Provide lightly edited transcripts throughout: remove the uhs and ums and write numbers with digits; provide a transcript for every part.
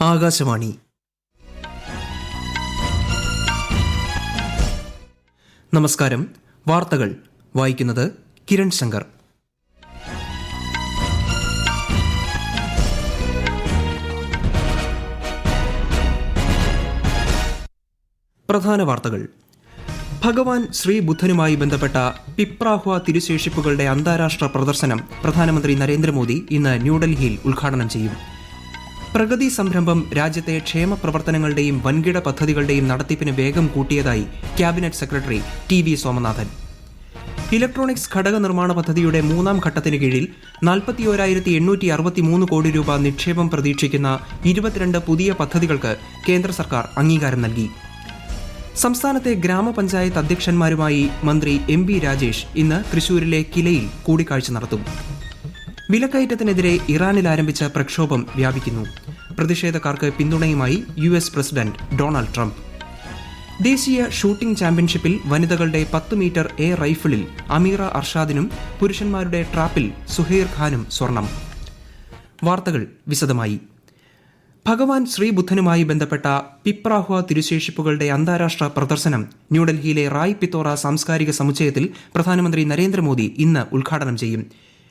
ആകാശവാണി. നമസ്കാരം. വാർത്തകൾ വായിക്കുന്നത് കിരൺ ശങ്കർ. പ്രധാന വാർത്തകൾ. ഭഗവാൻ ശ്രീ ബുദ്ധനുമായി ബന്ധപ്പെട്ട പിപ്രാഹ്വ തിരുശേഷിപ്പുകളുടെ അന്താരാഷ്ട്ര പ്രദർശനം പ്രധാനമന്ത്രി നരേന്ദ്രമോദി ഇന്ന് ന്യൂഡൽഹിയിൽ ഉദ്ഘാടനം ചെയ്യും. പ്രഗതി സംരംഭം രാജ്യത്തെ ക്ഷേമ പ്രവർത്തനങ്ങളുടെയും വൻകിട പദ്ധതികളുടെയും നടത്തിപ്പിന് വേഗം കൂട്ടിയതായി cabinet secretary TV. Somanathan. Electronics ഘടക നിർമ്മാണ പദ്ധതിയുടെ മൂന്നാം ഘട്ടത്തിന് കീഴിൽ 41,863 കോടി രൂപ നിക്ഷേപം പ്രതീക്ഷിക്കുന്ന 22 പുതിയ പദ്ധതികൾക്ക് കേന്ദ്ര സർക്കാർ അംഗീകാരം നൽകി. സംസ്ഥാനത്തെ ഗ്രാമപഞ്ചായത്ത് അധ്യക്ഷന്മാരുമായി മന്ത്രി എം.ബി. രാജേഷ് ഇന്ന് തൃശൂരിലെ കിലയിൽ കൂടിക്കാഴ്ച നടത്തും. വിലക്കയറ്റത്തിനെതിരെ ഇറാനിൽ ആരംഭിച്ച പ്രക്ഷോഭം വ്യാപിക്കുന്നു. പ്രതിഷേധക്കാർക്ക് പിന്തുണയുമായി US പ്രസിഡന്റ് ഡൊണാൾഡ് ട്രംപ്. ദേശീയ ഷൂട്ടിംഗ് ചാമ്പ്യൻഷിപ്പിൽ വനിതകളുടെ 10 മീറ്റർ എയർ റൈഫിളിൽ അമീറ അർഷാദിനും പുരുഷന്മാരുടെ ട്രാപ്പിൽ സുഹൈർ ഖാനും സ്വർണം. വാർത്തകൾ വിശദമായി. ഭഗവാൻ ശ്രീ ബുദ്ധനുമായി ബന്ധപ്പെട്ട പിപ്രാഹ്വ തിരുശേഷിപ്പുകളുടെ അന്താരാഷ്ട്ര പ്രദർശനം ന്യൂഡൽഹിയിലെ റായ് പിത്തോറ സാംസ്കാരിക സമുച്ചയത്തിൽ പ്രധാനമന്ത്രി നരേന്ദ്രമോദി ഇന്ന് ഉദ്ഘാടനം ചെയ്യും.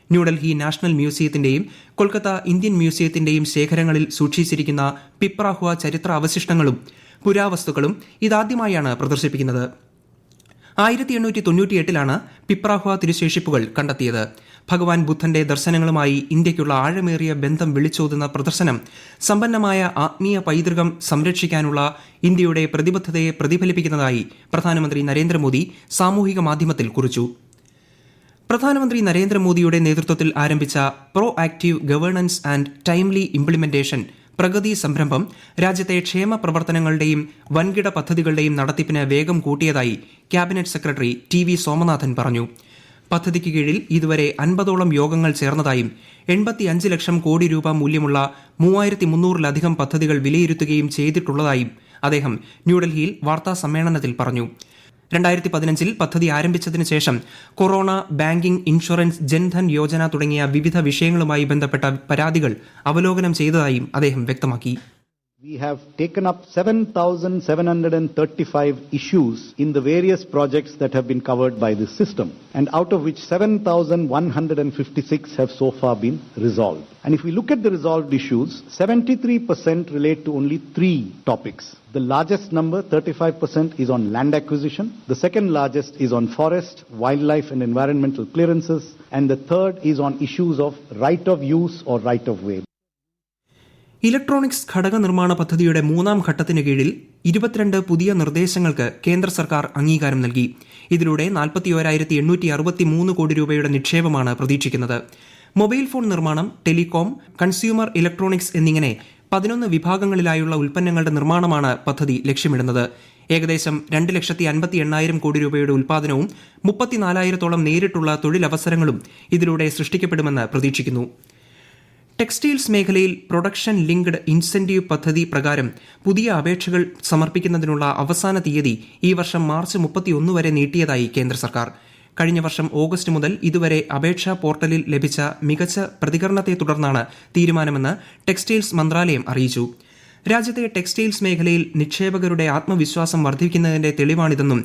ന്യൂഡൽഹി നാഷണൽ മ്യൂസിയത്തിന്റെയും കൊൽക്കത്ത ഇന്ത്യൻ മ്യൂസിയത്തിന്റെയും ശേഖരങ്ങളിൽ സൂക്ഷിച്ചിരിക്കുന്ന പിപ്രാഹ്വ ചരിത്ര അവശിഷ്ടങ്ങളും പുരാവസ്തുക്കളും ഇതാദ്യമായാണ് പ്രദർശിപ്പിക്കുന്നത്. 1898 പിപ്രാഹ്വ തിരുശേഷിപ്പുകൾ കണ്ടെത്തിയത്. ഭഗവാൻ ബുദ്ധന്റെ ദർശനങ്ങളുമായി ഇന്ത്യയ്ക്കുള്ള ആഴമേറിയ ബന്ധം വിളിച്ചോതുന്ന പ്രദർശനം സമ്പന്നമായ ആത്മീയ പൈതൃകം സംരക്ഷിക്കാനുള്ള ഇന്ത്യയുടെ പ്രതിബദ്ധതയെ പ്രതിഫലിപ്പിക്കുന്നതായി പ്രധാനമന്ത്രി നരേന്ദ്രമോദി സാമൂഹിക മാധ്യമത്തിൽ കുറിച്ചു. പ്രധാനമന്ത്രി നരേന്ദ്രമോദിയുടെ നേതൃത്വത്തിൽ ആരംഭിച്ച pro active governance and timely implementation Pragati സംരംഭം രാജ്യത്തെ ക്ഷേമ പ്രവർത്തനങ്ങളുടെയും വൻകിട പദ്ധതികളുടെയും നടത്തിപ്പിന് വേഗം കൂട്ടിയതായി ക്യാബിനറ്റ് സെക്രട്ടറി ടി.വി. സോമനാഥൻ പറഞ്ഞു. പദ്ധതിക്ക് കീഴിൽ ഇതുവരെ 50ഓളം യോഗങ്ങൾ ചേർന്നതായും 85 ലക്ഷം കോടി രൂപ മൂല്യമുള്ള 3300-ലധികം പദ്ധതികൾ വിലയിരുത്തുകയും ചെയ്തിട്ടുള്ളതായും അദ്ദേഹം ന്യൂഡൽഹിയിൽ വാർത്താ സമ്മേളനത്തിൽ പറഞ്ഞു. 2015 പദ്ധതി ആരംഭിച്ചതിന് ശേഷം corona, banking, insurance, Jan Dhan Yojana തുടങ്ങിയ വിവിധ വിഷയങ്ങളുമായി ബന്ധപ്പെട്ട പരാതികൾ അവലോകനം ചെയ്തതായും അദ്ദേഹം വ്യക്തമാക്കി. We have taken up 7,735 issues in the various projects that have been covered by this system, and out of which 7,156 have so far been resolved. And if we look at the resolved issues, 73% relate to only 3 topics. The largest number, 35%, is on land acquisition. The second largest is on forest, wildlife and environmental clearances. And the third is on issues of right of use or right of way. Electronics ഘടക നിർമ്മാണ പദ്ധതിയുടെ മൂന്നാം ഘട്ടത്തിന് കീഴിൽ 22 പുതിയ നിർദ്ദേശങ്ങൾക്ക് കേന്ദ്ര സർക്കാർ അംഗീകാരം നൽകി. ഇതിലൂടെ 41,863 കോടി രൂപയുടെ നിക്ഷേപമാണ് പ്രതീക്ഷിക്കുന്നത്. മൊബൈൽ ഫോൺ നിർമ്മാണം, ടെലികോം, കൺസ്യൂമർ ഇലക്ട്രോണിക്സ് എന്നിങ്ങനെ 11 വിഭാഗങ്ങളിലായുള്ള ഉൽപ്പന്നങ്ങളുടെ നിർമ്മാണമാണ് പദ്ധതി ലക്ഷ്യമിടുന്നത്. ഏകദേശം 2,58,000 കോടി രൂപയുടെ ഉൽപ്പാദനവും 34,000-ഓളം നേരിട്ടുള്ള തൊഴിലവസരങ്ങളും ഇതിലൂടെ സൃഷ്ടിക്കപ്പെടുമെന്ന് പ്രതീക്ഷിക്കുന്നു. ടെക്സ്റ്റൈൽസ് മേഖലയിൽ പ്രൊഡക്ഷൻ ലിങ്ക്ഡ് ഇൻസെന്റീവ് പദ്ധതി പ്രകാരം പുതിയ അപേക്ഷകൾ സമർപ്പിക്കുന്നതിനുള്ള അവസാന തീയതി ഈ വർഷം മാർച്ച് 31 വരെ നീട്ടിയതായി കേന്ദ്ര സർക്കാർ. കഴിഞ്ഞ വർഷം ഓഗസ്റ്റ് മുതൽ ഇതുവരെ അപേക്ഷാ പോർട്ടലിൽ ലഭിച്ച മികച്ച പ്രതികരണത്തെ തുടർന്നാണ് തീരുമാനമെന്ന് ടെക്സ്റ്റൈൽസ് മന്ത്രാലയം അറിയിച്ചു. രാജ്യത്തെ ടെക്സ്റ്റൈൽസ് മേഖലയിൽ നിക്ഷേപകരുടെ ആത്മവിശ്വാസം വർദ്ധിക്കുന്നതിന്റെ തെളിവാണിതെന്നും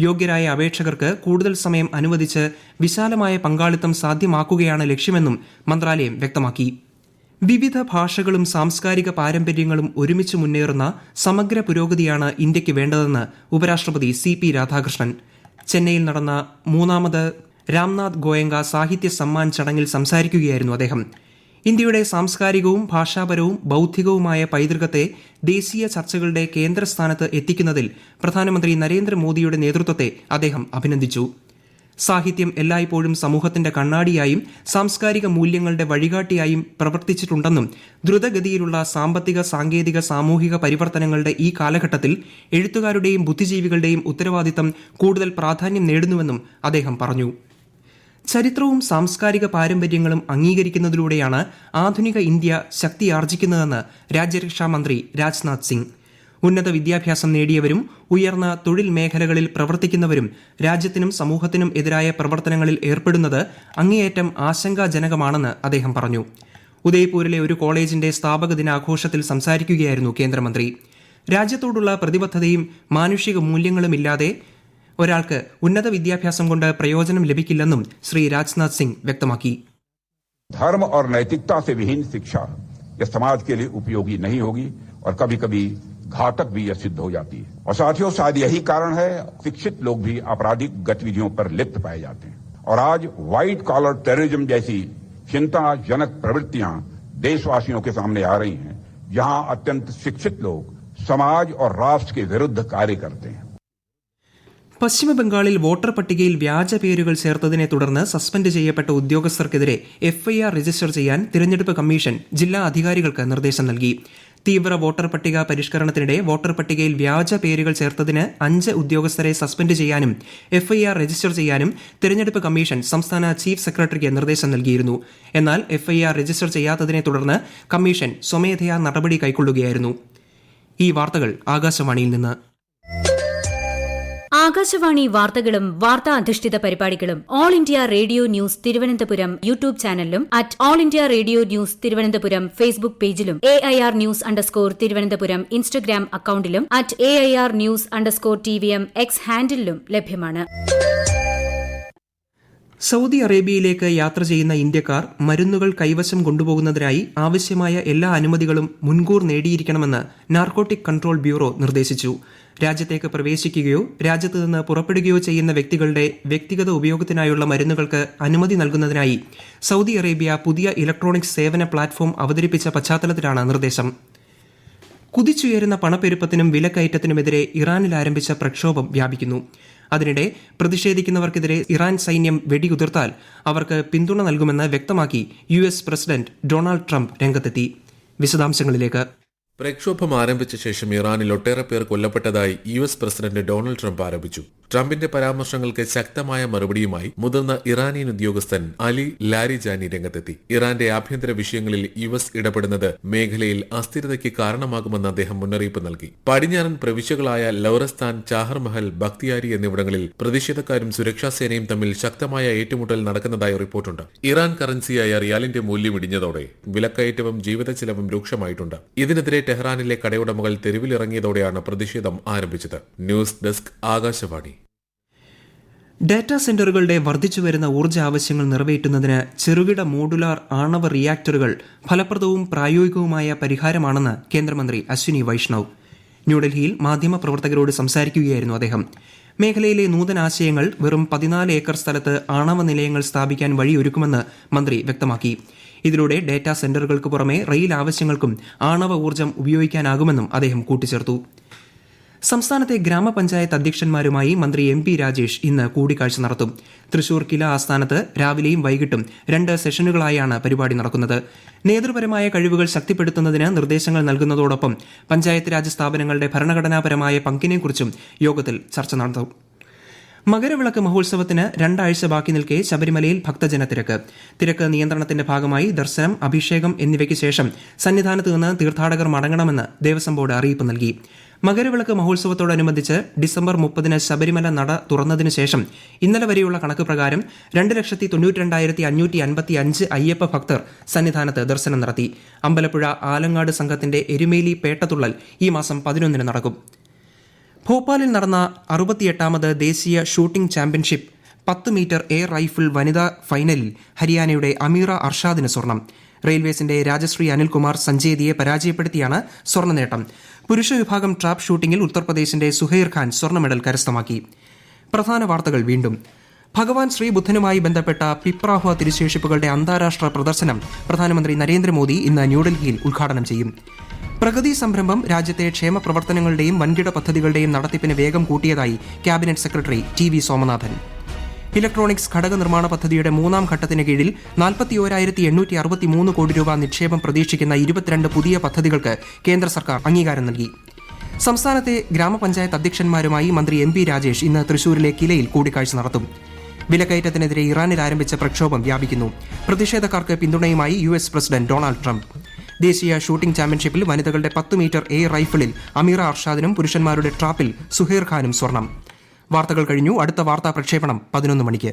യോഗ്യരായ അപേക്ഷകർക്ക് കൂടുതൽ സമയം അനുവദിച്ച് വിശാലമായ പങ്കാളിത്തം സാധ്യമാക്കുകയാണ് ലക്ഷ്യമെന്നും മന്ത്രാലയം വ്യക്തമാക്കി. വിവിധ ഭാഷകളും സാംസ്കാരിക പാരമ്പര്യങ്ങളും ഒരുമിച്ച് മുന്നേറുന്ന സമഗ്ര പുരോഗതിയാണ് ഇന്ത്യയ്ക്ക് വേണ്ടതെന്ന് ഉപരാഷ്ട്രപതി CP രാധാകൃഷ്ണൻ. ചെന്നൈയിൽ നടന്ന 3ാമത് രാംനാഥ് ഗോയങ്ക സാഹിത്യ സമ്മാൻ ചടങ്ങിൽ സംസാരിക്കുകയായിരുന്നു അദ്ദേഹം. ഇന്ത്യയുടെ സാംസ്കാരികവും ഭാഷാപരവും ബൌദ്ധികവുമായ പൈതൃകത്തെ ദേശീയ ചർച്ചകളുടെ കേന്ദ്രസ്ഥാനത്ത് എത്തിക്കുന്നതിൽ പ്രധാനമന്ത്രി നരേന്ദ്രമോദിയുടെ നേതൃത്വത്തെ അദ്ദേഹം അഭിനന്ദിച്ചു. സാഹിത്യം എല്ലായ്പ്പോഴും സമൂഹത്തിന്റെ കണ്ണാടിയായും സാംസ്കാരിക മൂല്യങ്ങളുടെ വഴികാട്ടിയായും പ്രവർത്തിച്ചിട്ടുണ്ടെന്നും ദ്രുതഗതിയിലുള്ള സാമ്പത്തിക, സാങ്കേതിക, സാമൂഹിക പരിവർത്തനങ്ങളുടെ ഈ കാലഘട്ടത്തിൽ എഴുത്തുകാരുടെയും ബുദ്ധിജീവികളുടെയും ഉത്തരവാദിത്തം കൂടുതൽ പ്രാധാന്യം നേടുന്നുവെന്നും അദ്ദേഹം പറഞ്ഞു. ചരിത്രവും സാംസ്കാരിക പാരമ്പര്യങ്ങളും അംഗീകരിക്കുന്നതിലൂടെയാണ് ആധുനിക ഇന്ത്യ ശക്തിയാർജിക്കുന്നതെന്ന് രാജ്യരക്ഷാ മന്ത്രി രാജ്നാഥ് സിംഗ്. ഉന്നത വിദ്യാഭ്യാസം നേടിയവരും ഉയർന്ന തൊഴിൽ മേഖലകളിൽ പ്രവർത്തിക്കുന്നവരും രാജ്യത്തിനും സമൂഹത്തിനും എതിരായ പ്രവർത്തനങ്ങളിൽ ഏർപ്പെടുന്നത് അങ്ങേയറ്റം ആശങ്കാജനകമാണെന്ന് അദ്ദേഹം പറഞ്ഞു. ഉദയ്പൂരിലെ ഒരു കോളേജിന്റെ സ്ഥാപക ദിനാഘോഷത്തിൽ സംസാരിക്കുകയായിരുന്നു കേന്ദ്രമന്ത്രി. രാജ്യത്തോടുള്ള പ്രതിബദ്ധതയും മാനുഷിക മൂല്യങ്ങളുമില്ലാതെ ഒരാൾക്ക് ഉന്നത വിദ്യാഭ്യാസം കൊണ്ട് പ്രയോജനം ലഭിക്കില്ലെന്നും ശ്രീ രാജ്നാഥ് സിംഗ് വ്യക്തമാക്കി. धर्म और नैतिकता से विहीन शिक्षा यह समाज के लिए उपयोगी नहीं होगी और कभी कभी घातक भी यह सिद्ध हो जाती है. और साथियों, शायद यही कारण है शिक्षित लोग भी आपराधिक गतिविधियों पर लिप्त पाए जाते हैं. और आज व्हाइट कॉलर टेररिज्म जैसी चिंताजनक प्रवृत्तियां देशवासियों के सामने आ रही हैं, जहां अत्यंत शिक्षित लोग समाज और राष्ट्र के विरुद्ध कार्य करते हैं. പശ്ചിമബംഗാളിൽ വോട്ടർ പട്ടികയിൽ വ്യാജ പേരുകൾ ചേർത്തതിനെ തുടർന്ന് സസ്പെൻഡ് ചെയ്യപ്പെട്ട ഉദ്യോഗസ്ഥർക്കെതിരെ എഫ്ഐആർ രജിസ്റ്റർ ചെയ്യാൻ തിരഞ്ഞെടുപ്പ് കമ്മീഷൻ ജില്ലാ അധികാരികൾക്ക് നിർദ്ദേശം നൽകി. തീവ്ര വോട്ടർ പട്ടിക പരിഷ്കരണത്തിനിടെ വോട്ടർ പട്ടികയിൽ വ്യാജ പേരുകൾ ചേർത്തതിന് 5 ഉദ്യോഗസ്ഥരെ സസ്പെൻഡ് ചെയ്യാനും എഫ്ഐആർ രജിസ്റ്റർ ചെയ്യാനും തിരഞ്ഞെടുപ്പ് കമ്മീഷൻ സംസ്ഥാന ചീഫ് സെക്രട്ടറിക്ക് നിർദ്ദേശം നൽകിയിരുന്നു. എന്നാൽ എഫ്ഐആർ രജിസ്റ്റർ ചെയ്യാത്തതിനെ തുടർന്ന് കമ്മീഷൻ സ്വമേധയാ നടപടി കൈക്കൊള്ളുകയായിരുന്നു. ഈ വാർത്തകൾ ആകാശവാണിയിൽ നിന്ന്. ആകാശവാണി വാർത്തകളും വാർത്താ അധിഷ്ഠിത പരിപാടികളും All India Radio news Thiruvananthapuram YouTube ചാനലിലും at All India Radio news Thiruvananthapuram Facebook പേജിലും AIR ന്യൂസ് _ ഇൻസ്റ്റഗ്രാം അക്കൌണ്ടിലും at AIR news _ TVM X ഹാൻഡിലും ലഭ്യമാണ്. സൗദി അറേബ്യയിലേക്ക് യാത്ര ചെയ്യുന്ന ഇന്ത്യക്കാർ മരുന്നുകൾ കൈവശം കൊണ്ടുപോകുന്നതിനായി ആവശ്യമായ എല്ലാ അനുമതികളും മുൻകൂർ നേടിയിരിക്കണമെന്ന് നാർക്കോട്ടിക് കൺട്രോൾ ബ്യൂറോ നിർദ്ദേശിച്ചു. രാജ്യത്തേക്ക് പ്രവേശിക്കുകയോ രാജ്യത്ത് നിന്ന് പുറപ്പെടുകയോ ചെയ്യുന്ന വ്യക്തികളുടെ വ്യക്തിഗത ഉപയോഗത്തിനായുള്ള മരുന്നുകൾക്ക് അനുമതി നൽകുന്നതിനായി സൗദി അറേബ്യ പുതിയ ഇലക്ട്രോണിക്സ് സേവന പ്ലാറ്റ്ഫോം അവതരിപ്പിച്ച പശ്ചാത്തലത്തിലാണ് നിർദ്ദേശം. കുതിച്ചുയരുന്ന പണപ്പെരുപ്പത്തിനും വിലക്കയറ്റത്തിനുമെതിരെ ഇറാനിൽ ആരംഭിച്ച പ്രക്ഷോഭം വ്യാപിക്കുന്നു. അതിനിടെ പ്രതിഷേധിക്കുന്നവർക്കെതിരെ ഇറാൻ സൈന്യം വെടിയുതിർത്താൽ അവർക്ക് പിന്തുണ നൽകുമെന്ന് വ്യക്തമാക്കി US പ്രസിഡന്റ് ഡൊണാൾഡ് ട്രംപ് രംഗത്തെത്തി. വിശദാംശങ്ങളിലേക്ക്. പ്രക്ഷോഭം ആരംഭിച്ച ശേഷം ഇറാനിൽ ഒട്ടേറെ പേർ കൊല്ലപ്പെട്ടതായി US പ്രസിഡന്റ് ഡൊണാൾഡ് ട്രംപ് ആരോപിച്ചു. ട്രംപിന്റെ പരാമർശങ്ങൾക്ക് ശക്തമായ മറുപടിയുമായി മുതിർന്ന ഇറാനിയൻ ഉദ്യോഗസ്ഥൻ അലി ലാരിജാനി രംഗത്തെത്തി. ഇറാന്റെ ആഭ്യന്തര വിഷയങ്ങളിൽ US ഇടപെടുന്നത് മേഖലയിൽ അസ്ഥിരതയ്ക്ക് കാരണമാകുമെന്ന് അദ്ദേഹം മുന്നറിയിപ്പ് നൽകി. പടിഞ്ഞാറൻ പ്രവിശ്യകളായ ലൌറസ്ഥാൻ, ചാഹർമഹൽ, ബക്തിയാരി എന്നിവിടങ്ങളിൽ പ്രതിഷേധക്കാരും സുരക്ഷാസേനയും തമ്മിൽ ശക്തമായ ഏറ്റുമുട്ടൽ നടക്കുന്നതായി റിപ്പോർട്ടുണ്ട്. ഇറാൻ കറൻസിയായ റിയാലിന്റെ മൂല്യം ഇടിഞ്ഞതോടെ വിലക്കയറ്റവും ജീവിത ചെലവും രൂക്ഷമായിട്ടുണ്ട്. ഇതിനെതിരെ ടെഹ്റാനിലെ കടയുടമകൾ തെരുവിലിറങ്ങിയതോടെയാണ് പ്രതിഷേധം ആരംഭിച്ചത്. News desk, Akashvani. ഡാറ്റാ സെന്ററുകളുടെ വർദ്ധിച്ചുവരുന്ന ഊർജ്ജ ആവശ്യങ്ങൾ നിറവേറ്റുന്നതിന് ചെറുകിട മോഡുലാർ ആണവ റിയാക്ടറുകൾ ഫലപ്രദവും പ്രായോഗികവുമായ പരിഹാരമാണെന്ന് കേന്ദ്രമന്ത്രി അശ്വിനി വൈഷ്ണവ്. ന്യൂഡൽഹിയിൽ മാധ്യമപ്രവർത്തകരോട് സംസാരിക്കുകയായിരുന്നു അദ്ദേഹം. മേഖലയിലെ നൂതനാശയങ്ങൾ വെറും 14 ഏക്കർ സ്ഥലത്ത് ആണവ നിലയങ്ങൾ സ്ഥാപിക്കാൻ വഴിയൊരുക്കുമെന്ന് മന്ത്രി വ്യക്തമാക്കി. ഇതിലൂടെ ഡാറ്റാ സെന്ററുകൾക്ക് പുറമെ റെയിൽ ആവശ്യങ്ങൾക്കും ആണവ ഊർജ്ജം ഉപയോഗിക്കാനാകുമെന്നും അദ്ദേഹം കൂട്ടിച്ചേർത്തു. സംസ്ഥാനത്തെ ഗ്രാമപഞ്ചായത്ത് അധ്യക്ഷന്മാരുമായി മന്ത്രി MP രാജേഷ് ഇന്ന് കൂടിക്കാഴ്ച നടത്തും. തൃശൂർ കില ആസ്ഥാനത്ത് രാവിലെയും വൈകിട്ടും 2 സെഷനുകളായാണ് പരിപാടി നടക്കുന്നത്. നേതൃപരമായ കഴിവുകൾ ശക്തിപ്പെടുത്തുന്നതിന് നിർദ്ദേശങ്ങൾ നൽകുന്നതോടൊപ്പം പഞ്ചായത്ത് രാജ് സ്ഥാപനങ്ങളുടെ ഭരണഘടനാപരമായ പങ്കിനെക്കുറിച്ചും യോഗത്തിൽ ചർച്ച നടത്തും. മകരവിളക്ക് മഹോത്സവത്തിന് 2 ആഴ്ച ബാക്കി നിൽക്കെ ശബരിമലയിൽ ഭക്തജനത്തിരക്ക്. തിരക്ക് നിയന്ത്രണത്തിന്റെ ഭാഗമായി ദർശനം, അഭിഷേകം എന്നിവയ്ക്ക് ശേഷം സന്നിധാനത്ത് നിന്ന് തീർത്ഥാടകർ മടങ്ങണമെന്ന് ദേവസ്വം ബോർഡ് അറിയിപ്പ് നൽകി. മകരവിളക്ക് മഹോത്സവത്തോടനുബന്ധിച്ച് ഡിസംബർ 30 ശബരിമല നട തുറന്നതിനു ശേഷം ഇന്നലെ വരെയുള്ള കണക്ക് പ്രകാരം 2,92,555 അയ്യപ്പ ഭക്തർ സന്നിധാനത്ത് ദർശനം നടത്തി. അമ്പലപ്പുഴ ആലങ്ങാട് സംഘത്തിന്റെ എരുമേലി പേട്ടതുള്ളൽ ഈ മാസം 11 നടക്കും. ഭോപ്പാലിൽ നടന്ന 68ാമത് ദേശീയ shooting championship 10 metre air rifle വനിതാ ഫൈനലിൽ ഹരിയാനയുടെ അമീറ അർഷാദിന് സ്വർണം. റെയിൽവേസിന്റെ രാജശ്രീ അനിൽകുമാർ സഞ്ജേതിയെ പരാജയപ്പെടുത്തിയാണ് സ്വർണ്ണ നേട്ടം. പുരുഷ വിഭാഗം ട്രാപ്പ് ഷൂട്ടിംഗിൽ ഉത്തർപ്രദേശിന്റെ സുഹൈർ ഖാൻ സ്വർണ്ണ മെഡൽ കരസ്ഥമാക്കി. പ്രധാന വാർത്തകൾ വീണ്ടും. ഭഗവാൻ ശ്രീബുദ്ധനുമായി ബന്ധപ്പെട്ട പിപ്രാഹ്വ തിരുശേഷിപ്പുകളുടെ അന്താരാഷ്ട്ര പ്രദർശനം പ്രധാനമന്ത്രി നരേന്ദ്രമോദി ഇന്ന് ന്യൂഡൽഹിയിൽ ഉദ്ഘാടനം ചെയ്യും. പ്രഗതി സംരംഭം രാജ്യത്തെ ക്ഷേമ പ്രവർത്തനങ്ങളുടെയും വൻകിട പദ്ധതികളുടെയും നടത്തിപ്പിന് വേഗം കൂട്ടിയതായി cabinet secretary TV Somanathan. Electronics ഘടക നിർമ്മാണ പദ്ധതിയുടെ 3ാം ഘട്ടത്തിന് കീഴിൽ 41,863 കോടി രൂപ നിക്ഷേപം പ്രതീക്ഷിക്കുന്ന 22 പുതിയ പദ്ധതികൾക്ക് കേന്ദ്ര സർക്കാർ അംഗീകാരം നൽകി. സംസ്ഥാനത്തെ ഗ്രാമപഞ്ചായത്ത് അധ്യക്ഷന്മാരുമായി മന്ത്രി MP രാജേഷ് ഇന്ന് തൃശൂരിലെ കിലയിൽ കൂടിക്കാഴ്ച നടത്തും. വിലക്കയറ്റത്തിനെതിരെ ഇറാനിൽ ആരംഭിച്ച പ്രക്ഷോഭം വ്യാപിക്കുന്നു. പ്രതിഷേധക്കാർക്ക് പിന്തുണയുമായി US പ്രസിഡന്റ് ഡൊണാൾഡ് ട്രംപ്. ദേശീയ ഷൂട്ടിംഗ് ചാമ്പ്യൻഷിപ്പിൽ വനിതകളുടെ 10 മീറ്റർ എയർ റൈഫിളിൽ അമീറ അർഷാദിനും പുരുഷന്മാരുടെ ട്രാപ്പിൽ സുഹൈർ ഖാനും സ്വർണം. വാർത്തകൾ കഴിഞ്ഞു. അടുത്ത വാർത്താ പ്രക്ഷേപണം 11 മണിക്ക്.